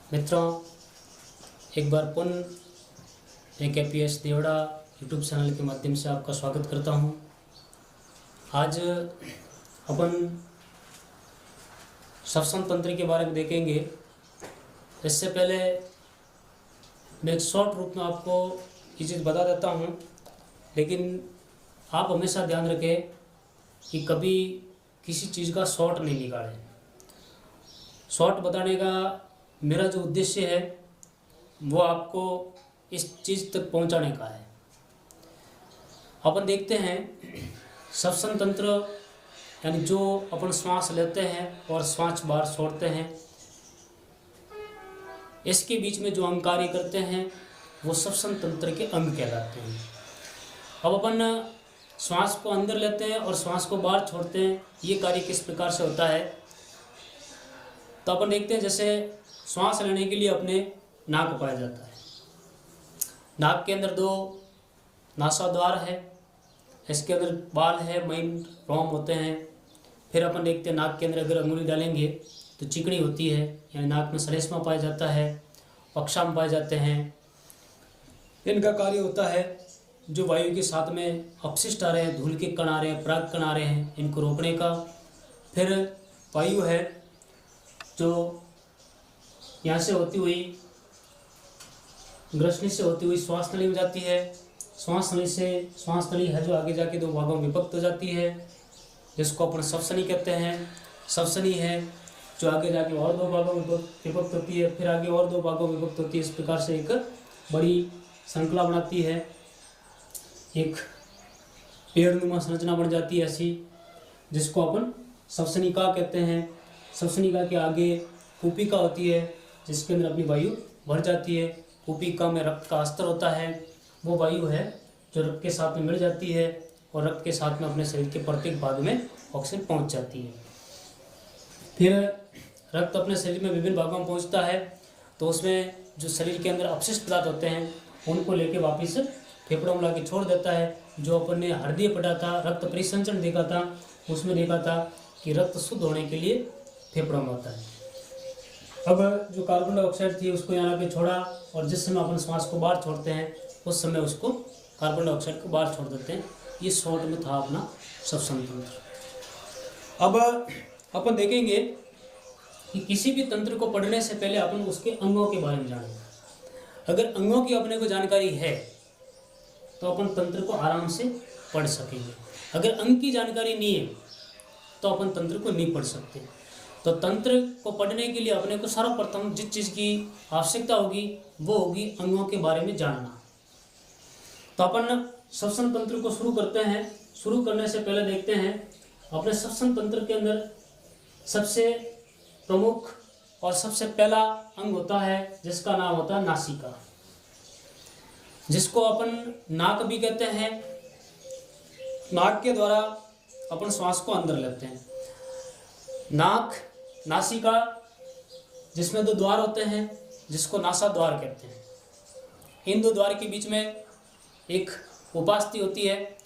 मित्रों, एक बार पुनः एक APS देवड़ा यूट्यूब चैनल के माध्यम से आपका स्वागत करता हूं। आज अपन श्वसन तंत्र के बारे में देखेंगे। इससे पहले मैं एक शॉर्ट रूप में आपको ये चीज़ बता देता हूं, लेकिन आप हमेशा ध्यान रखें कि कभी किसी चीज़ का शॉर्ट नहीं निकालें। शॉर्ट बताने का मेरा जो उद्देश्य है वो आपको इस चीज़ तक पहुंचाने का है। अपन देखते हैं श्वसन तंत्र यानी जो अपन श्वास लेते हैं और श्वास बाहर छोड़ते हैं, इसके बीच में जो अंग कार्य करते हैं वो श्वसन तंत्र के अंग कहलाते हैं। अब अपन श्वास को अंदर लेते हैं और श्वास को बाहर छोड़ते हैं, ये कार्य किस प्रकार से होता है। तो अपन देखते हैं जैसे श्वास लेने के लिए अपने नाक पाया जाता है। नाक के अंदर 2 नासाद्वार है, इसके अंदर बाल है, मईन रोम होते हैं। फिर अपन देखते हैं नाक के अंदर अगर अंगुली डालेंगे तो चिकनी होती है, यानी नाक में श्लेष्मा पाया जाता है, पक्षाम पाए जाते हैं। इनका कार्य होता है जो वायु के साथ में अपशिष्ट आ रहे हैं, धूल के कण आ रहे हैं, पराग कण आ रहे हैं, इनको रोकने का। फिर वायु है जो यहाँ से होती हुई ग्रसनी से होती हुई श्वास नली में जाती है। श्वास नली से श्वास नली है जो आगे जाके 2 भागों में विभक्त हो जाती है, जिसको अपन श्वसनी कहते हैं। श्वसनी है जो आगे जाके और 2 भागों में विभक्त होती है, फिर आगे और 2 भागों में विभक्त होती है। इस प्रकार से एक बड़ी श्रृंखला बनाती है, एक पेड़नुमा संरचना बन जाती है ऐसी, जिसको अपन श्वसनिका कहते हैं। श्वसनिका के आगे कूपिका होती है जिसके अंदर अपनी वायु भर जाती है। कूपिका में रक्त का अस्तर होता है, वो वायु है जो रक्त के साथ में मिल जाती है और रक्त के साथ में अपने शरीर के प्रत्येक भाग में ऑक्सीजन पहुंच जाती है। फिर रक्त अपने शरीर में विभिन्न भागों में पहुंचता है, तो उसमें जो शरीर के अंदर अपशिष्ट पदार्थ होते हैं उनको लेके वापिस फेफड़ों में ला के छोड़ देता है। जो अपन ने हृदय पढ़ा था, रक्त परिसंचरण देखा था, उसमें देखा था कि रक्त शुद्ध होने के लिए फेफड़ों में होता है। अब जो कार्बन डाइऑक्साइड थी उसको यहाँ पे छोड़ा, और जिस समय अपन श्वास को बाहर छोड़ते हैं उस समय उसको कार्बन डाइऑक्साइड को बाहर छोड़ देते हैं। ये शॉर्ट में था अपना श्वसन तंत्र। अब अपन देखेंगे कि किसी भी तंत्र को पढ़ने से पहले अपन उसके अंगों के बारे में जानेंगे। अगर अंगों की अपने को जानकारी है तो अपन तंत्र को आराम से पढ़ सकेंगे। अगर अंग की जानकारी नहीं है तो अपन तंत्र को नहीं पढ़ सकते। तो तंत्र को पढ़ने के लिए अपने को सर्वप्रथम जिस चीज़ की आवश्यकता होगी वो होगी अंगों के बारे में जानना। तो अपन श्वसन तंत्र को शुरू करते हैं। शुरू करने से पहले देखते हैं अपने श्वसन तंत्र के अंदर सबसे प्रमुख और सबसे पहला अंग होता है जिसका नाम होता है नासिका, जिसको अपन नाक भी कहते हैं। नाक के द्वारा अपन श्वास को अंदर लेते हैं। नाक, नासिका जिसमें 2 द्वार होते हैं जिसको नासा द्वार कहते हैं। इन 2 द्वार के बीच में एक उपास्थि होती है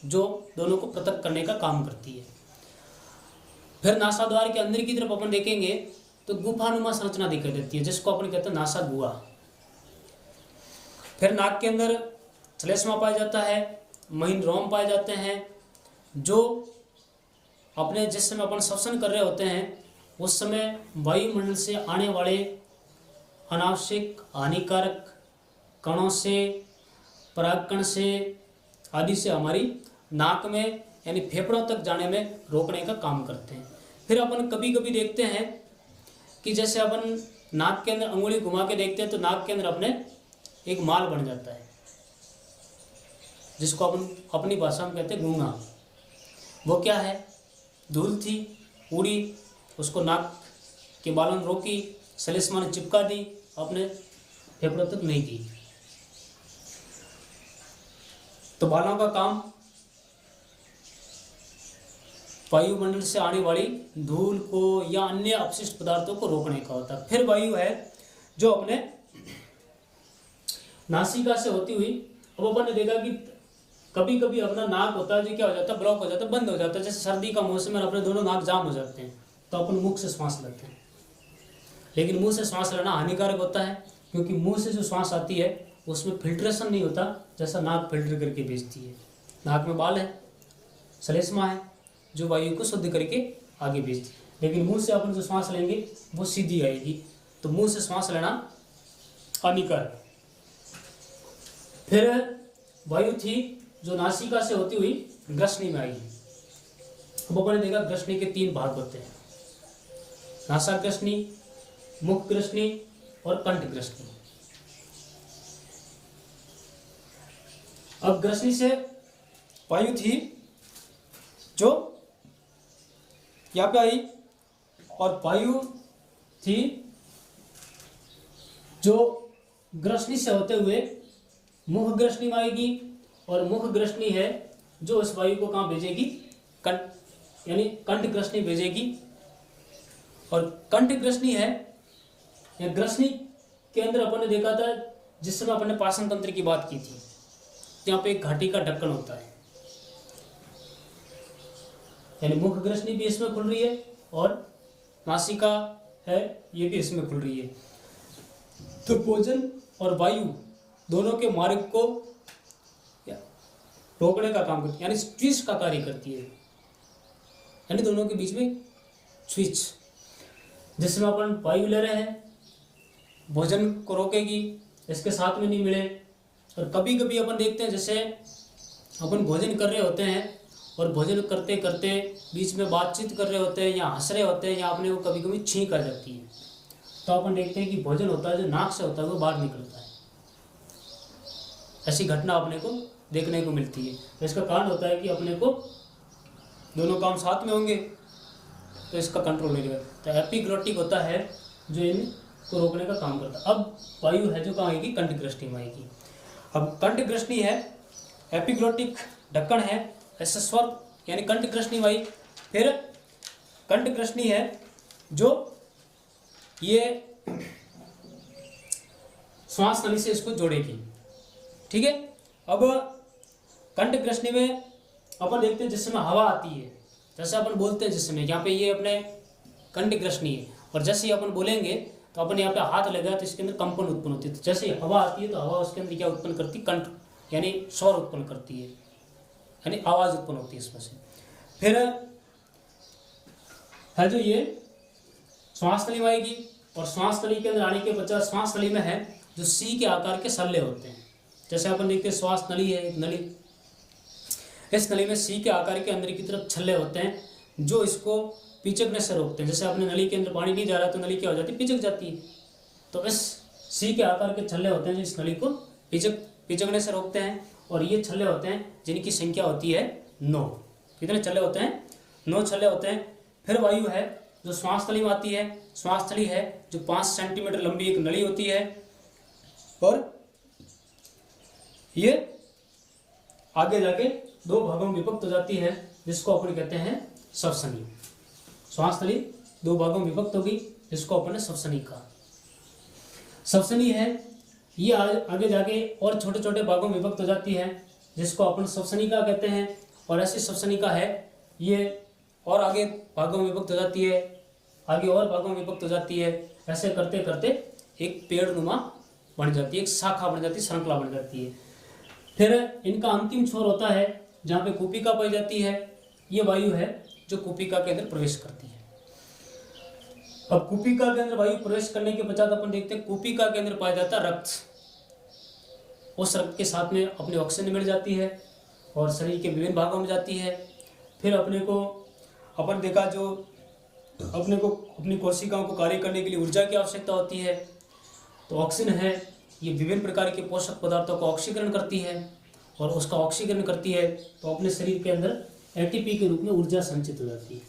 जो दोनों को पृथक करने का काम करती है। फिर नासा द्वार के अंदर की तरफ अपन देखेंगे तो गुफानुमा संरचना दिखाई देती है जिसको अपन कहते हैं नासा गुहा। फिर नाक के अंदर श्लेष्मा पाया जाता है, महीन रोम पाए जाते हैं, जो अपने जिस समय अपन श्वसन कर रहे होते हैं उस समय वायुमंडल से आने वाले अनावश्यक हानिकारक कणों से, परागकण से आदि से हमारी नाक में यानी फेफड़ों तक जाने में रोकने का काम करते हैं। फिर अपन कभी कभी देखते हैं कि जैसे अपन नाक के अंदर अंगुली घुमा के देखते हैं तो नाक के अंदर अपने एक माल बन जाता है जिसको अपन अपनी भाषा में कहते हैं गूंगा। वो क्या है? धूल थी, उड़ी, उसको नाक के बालों में रोकी, श्लेष्मा ने चिपका दी, अपने फेफड़ों तक नहीं दी। तो बालों का काम वायुमंडल से आने वाली धूल को या अन्य अपशिष्ट पदार्थों को रोकने का होता है। फिर वायु है जो अपने नासिका से होती हुई, अब अपन ने देखा कि कभी कभी अपना नाक होता है जो क्या हो जाता है, ब्लॉक हो जाता है, बंद हो जाता है। जैसे सर्दी का मौसम में अपने दोनों नाक जाम हो जाते हैं तो अपन मुख से श्वास लेते हैं। लेकिन मुंह से श्वास लेना हानिकारक होता है, क्योंकि मुंह से जो श्वास आती है उसमें फिल्ट्रेशन नहीं होता, जैसा नाक फिल्टर करके भेजती है। नाक में बाल है, श्लेष्मा है, जो वायु को शुद्ध करके आगे भेजती है, लेकिन मुंह से अपन जो श्वास लेंगे वो सीधी आएगी, तो मुंह से श्वास लेना हानिकारक। फिर वायु थी जो नासिका से होती हुई ग्रसनी में आई। अब अपन ने देखा ग्रसनी के 3 भाग होते हैं, नासाग्रसनी, मुखग्रसनी और कंठग्रसनी। अब ग्रसनी से वायु थी जो यहाँ पे आई, और वायु थी जो ग्रसनी से होते हुए मुख ग्रसनी में आएगी, और मुख ग्रसनी है जो इस वायु को कहाँ भेजेगी, कंठ, यानी कंठ ग्रसनी भेजेगी। और कंठ ग्रसनी है, या ग्रसनी के अंदर अपन ने देखा था जिस समय अपन ने पाचन तंत्र की बात की थी, यहाँ पे एक घाटी का ढक्कन होता है, यानी मुख ग्रसनी भी इसमें खुल रही है और नासिका है ये भी इसमें खुल रही है। तो भोजन और वायु दोनों के मार्ग को रोकने का काम करती है, यानी स्विच का कार्य करती है, यानी दोनों के बीच में स्विच। जिसमें अपन वायु ले रहे हैं, भोजन को रोकेगी, इसके साथ में नहीं मिले। और कभी कभी अपन देखते हैं जैसे अपन भोजन कर रहे होते हैं और भोजन करते करते बीच में बातचीत कर रहे होते हैं या हंस रहे होते हैं, या अपने को कभी कभी छींक आ जाती है, तो अपन देखते हैं कि भोजन होता है जो नाक से होता है वो बाहर निकलता है। ऐसी घटना अपने को देखने को मिलती है। तो इसका कारण होता है कि अपने को दोनों काम साथ में होंगे तो इसका कंट्रोल नहीं रहेगा। तो एपिग्लोटिक होता है जो इनको रोकने का काम करता है। अब वायु है जो कहाँ आएगी, कंठग्रसनी में आएगी। अब कंठग्रसनी है, एपिग्लोटिक ढक्कन है, ऐसे स्वर यानी कंठग्रसनी वायु। फिर कंठग्रसनी है जो ये श्वास नली से इसको जोड़ेगी, ठीक है। अब कंठग्रसनी में अपन देखते हैं जिस समय हवा आती है, जैसे अपन बोलते हैं जिस समय, यहाँ पे ये अपने कंठग्रसनी है, और जैसे ही अपन बोलेंगे तो अपन यहाँ पे हाथ लगा तो इसके अंदर कंपन उत्पन्न होती है। तो जैसे ही हवा आती है तो हवा उसके अंदर क्या उत्पन्न करती है, कंठ यानी स्वर उत्पन्न करती है, यानी आवाज उत्पन्न होती है इसमें से। फिर है जो ये श्वास नली में आएगी, और श्वास नली के अंदर आने के पश्चात श्वास नली में है जो सी के आकार के सल्ले होते हैं। जैसे अपन देखते हैं श्वास नली है एक नली, इस नली में सी के आकार के अंदर की तरफ छल्ले होते हैं जो इसको पिचकने से रोकते हैं। जैसे अपने नली के अंदर पानी नहीं जा रहा तो नली क्या हो जाती है, पिचक जाती है। तो इस सी के आकार के छल्ले होते हैं जो इस नली को पिचकने से रोकते हैं, और ये छल्ले होते हैं जिनकी संख्या होती है 9। कितने छल्ले होते हैं, 9 छल्ले होते हैं। फिर वायु है जो श्वास नली में आती है, श्वास नली है जो 5 सेंटीमीटर लंबी एक नली होती है, और ये आगे जाके 2 भागों में विभक्त हो जाती है, जिसको अपन कहते हैं श्वसनी। श्वास नली 2 भागों में विभक्त होगी, जिसको अपन ने श्वसनी कहा। श्वसनी है ये आगे जाके और छोटे छोटे भागों में विभक्त हो जाती है, जिसको अपन श्वसनिका कहते हैं। और ऐसी श्वसनिका है ये और आगे भागों में विभक्त हो जाती है, आगे और भागों में विभक्त हो जाती है। ऐसे करते करते एक पेड़ नुमा बन जाती है, एक शाखा बन जाती है, श्रृंखला बन जाती है। फिर इनका अंतिम छोर होता है जहाँ पे कुपिका पाई जाती है। ये वायु है जो कुपिका के अंदर प्रवेश करती है। अब कुपिका के अंदर वायु प्रवेश करने के पश्चात अपन देखते हैं कुपिका के अंदर पाया जाता है रक्त। उस रक्त के साथ में अपनी ऑक्सीजन मिल जाती है और शरीर के विभिन्न भागों में जाती है। फिर अपने को अपन देखा जो अपने को अपनी कोशिकाओं को कार्य करने के लिए ऊर्जा की आवश्यकता होती है, तो ऑक्सीजन है ये विभिन्न प्रकार के पोषक पदार्थों को ऑक्सीकरण करती है, और उसका ऑक्सीकरण करती है तो अपने शरीर के अंदर एटीपी के रूप में ऊर्जा संचित हो जाती है।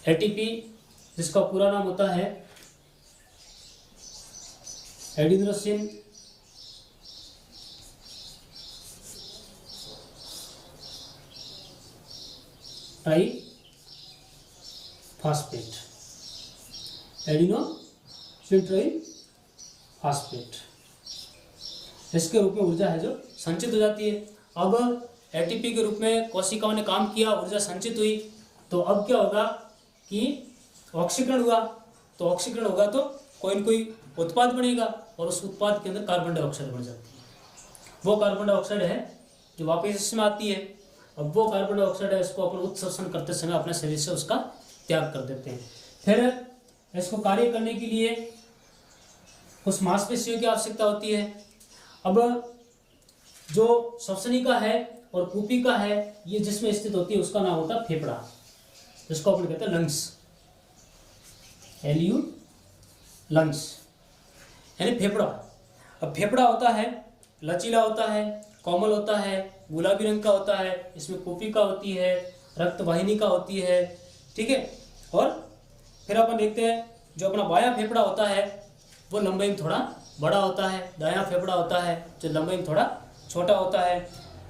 एटीपी जिसका पूरा नाम होता है एडिनोसिन ट्राइफॉस्फेट, एडिनोसिन ट्राइफॉस्फेट, इसके रूप में ऊर्जा है जो संचित हो जाती है। अब एटीपी के रूप में कोशिकाओं ने काम किया, ऊर्जा संचित हुई, तो अब क्या होगा कि ऑक्सीकरण हुआ, तो ऑक्सीकरण होगा तो कोई न कोई उत्पाद बनेगा और उस उत्पाद के अंदर कार्बन डाइऑक्साइड बन जाती है। वो कार्बन डाइऑक्साइड है जो वापस इसमें आती है। अब वो कार्बन डाइऑक्साइड है, इसको अपन उत्सर्जन करते समय अपने शरीर से उसका त्याग कर देते हैं। फिर इसको कार्य करने के लिए कुछ मांसपेशियों की आवश्यकता होती है। अब जो श्वसनिका है और कूपिका है, ये जिसमें स्थित होती है उसका नाम होता है फेफड़ा, जिसको अपन कहते हैं लंग्स, LU लंग्स यानी फेफड़ा। अब फेफड़ा होता है लचीला होता है, कोमल होता है, गुलाबी रंग का होता है, इसमें कूपिका होती है, रक्तवाहिनिका होती है, ठीक है। और फिर अपन देखते हैं जो अपना बायां फेफड़ा होता है वो लंबाई में थोड़ा बड़ा होता है, दायां फेफड़ा होता है जो लंबाई में थोड़ा छोटा होता है।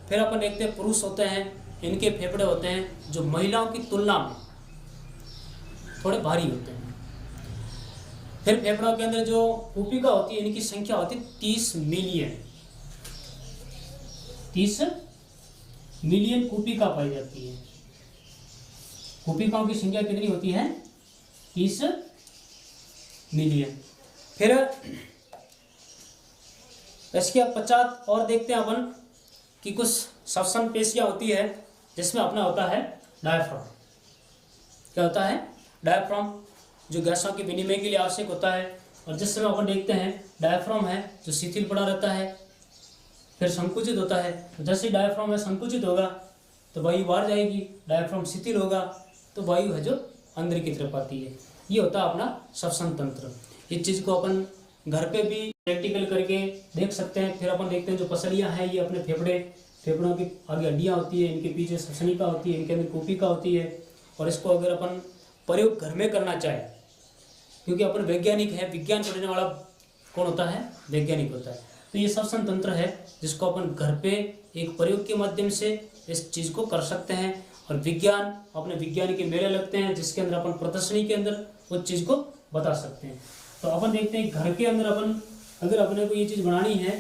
फिर अपन देखते हैं पुरुष होते हैं, इनके फेफड़े होते हैं जो महिलाओं की तुलना में थोड़े भारी होते हैं। फिर फेफड़ों के अंदर जो कूपिका होती है इनकी संख्या होती है 30 मिलियन, 30 मिलियन कूपिका पाई जाती है। कूपिकाओं की संख्या कितनी होती है? 30 मिलियन। फिर इसके पश्चात और देखते हैं अपन कि कुछ श्वसन पेशियां होती है जिसमें अपना होता है डायफ्राम। क्या होता है? डायफ्राम, जो गैसों के विनिमय के लिए आवश्यक होता है। और जिस समय अपन देखते हैं डायफ्राम है जो शिथिल पड़ा रहता है, फिर संकुचित होता है। तो जैसे डायफ्राम है संकुचित होगा तो वायु बाहर जाएगी, डायफ्राम शिथिल होगा तो वायु है जो अंदर की तरफ आती है। ये होता है अपना श्वसन तंत्र। इस चीज़ को अपन घर पे भी प्रैक्टिकल करके देख सकते हैं। फिर अपन देखते हैं जो पसलियाँ हैं ये अपने फेफड़ों की आगे हड्डियाँ होती है, इनके पीछे श्वसनिका होती है, इनके अंदर कूपिका होती है। और इसको अगर अपन प्रयोग घर में करना चाहे, क्योंकि अपन वैज्ञानिक है, विज्ञान पढ़ने वाला कौन होता है? वैज्ञानिक होता है। तो ये श्वसन तंत्र है जिसको अपन घर पे एक प्रयोग के माध्यम से इस चीज़ को कर सकते हैं। और विज्ञान, अपने विज्ञान के मेले लगते हैं जिसके अंदर अपन प्रदर्शनी के अंदर उस चीज़ को बता सकते हैं। तो अपन देखते हैं घर के अंदर अपन अगर अपने को ये चीज़ बनानी है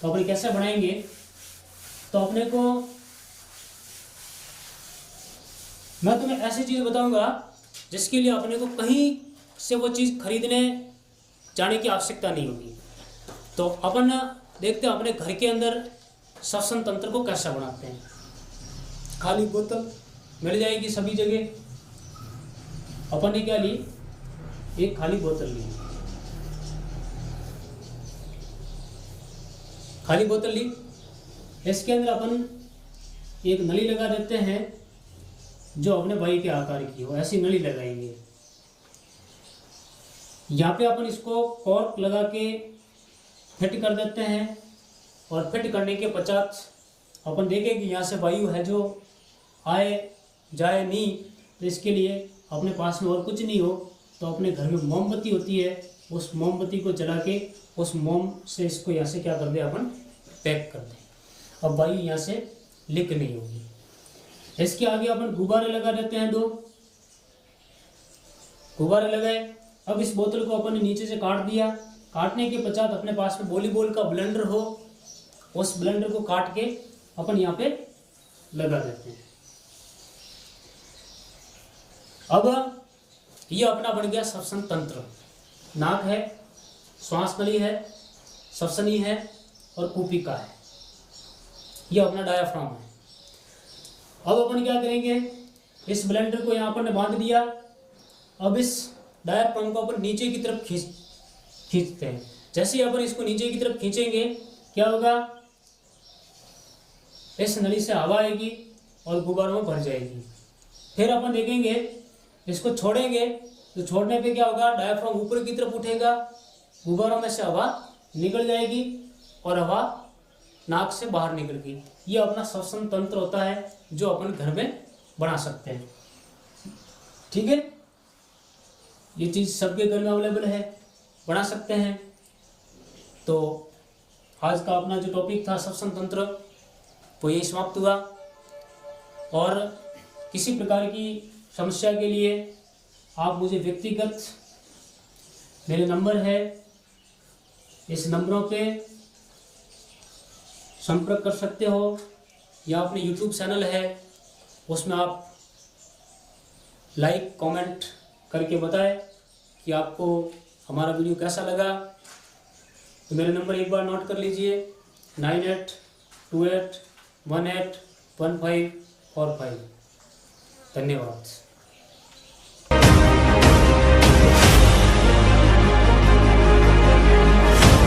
तो अपन कैसे बनाएंगे। तो अपने को मैं तुम्हें ऐसी चीज़ बताऊंगा जिसके लिए अपने को कहीं से वो चीज़ खरीदने जाने की आवश्यकता नहीं होगी। तो अपन देखते हैं अपने घर के अंदर श्वसन तंत्र को कैसे बनाते हैं। खाली बोतल मिल जाएगी सभी जगह। अपन ने क्या ली? एक खाली बोतल ली, खाली बोतल ली। इसके अंदर अपन एक नली लगा देते हैं जो अपने बाई के आकार की हो, ऐसी नली लगाएंगे। यहाँ पे अपन इसको कॉर्क लगा के फिट कर देते हैं। और फिट करने के पश्चात अपन देखें कि यहाँ से वायु है जो आए जाए नहीं। तो इसके लिए अपने पास में और कुछ नहीं हो तो अपने घर में मोमबत्ती होती है, उस मोमबत्ती को जला के उस मोम से इसको यहाँ से क्या कर दे अपन पैक कर दें। अब वायु यहाँ से लीक नहीं होगी। इसके आगे अपन गुब्बारे लगा देते हैं, 2 गुब्बारे लगाए। अब इस बोतल को अपन ने नीचे से काट दिया। काटने के पश्चात अपने पास में वॉलीबॉल का ब्लेंडर हो, उस ब्लेंडर को काट के अपन यहाँ पे लगा देते हैं। अब ये अपना बन गया श्वसन तंत्र। नाक है, श्वास नली है, श्वसनी है और कूपिका है। ये अपना डायाफ्राम है। अब अपन क्या करेंगे, इस ब्लेंडर को यहाँ पर ने बांध दिया। अब इस डायाफ्राम को अपन नीचे की तरफ खींचते हैं। जैसे ही अपन इसको नीचे की तरफ खींचेंगे क्या होगा, इस नली से हवा आएगी और गुब्बारों में भर जाएगी। फिर अपन देखेंगे इसको छोड़ेंगे तो छोड़ने पे क्या होगा, डायाफ्राम ऊपर की तरफ उठेगा, गुब्बारों में से हवा निकल जाएगी और हवा नाक से बाहर निकलेगी। ये अपना श्वसन तंत्र होता है जो अपन घर में बना सकते हैं। ठीक है, ये चीज़ सबके घर में अवेलेबल है, बना सकते हैं। तो आज का अपना जो टॉपिक था श्वसन तंत्र वो यही समाप्त हुआ। और किसी प्रकार की समस्या के लिए आप मुझे व्यक्तिगत, मेरे नंबर है, इस नंबरों पे संपर्क कर सकते हो, या अपने YouTube चैनल है उसमें आप लाइक कमेंट करके बताएं कि आपको हमारा वीडियो कैसा लगा। तो मेरे नंबर एक बार नोट कर लीजिए, 9828181545। धन्यवाद।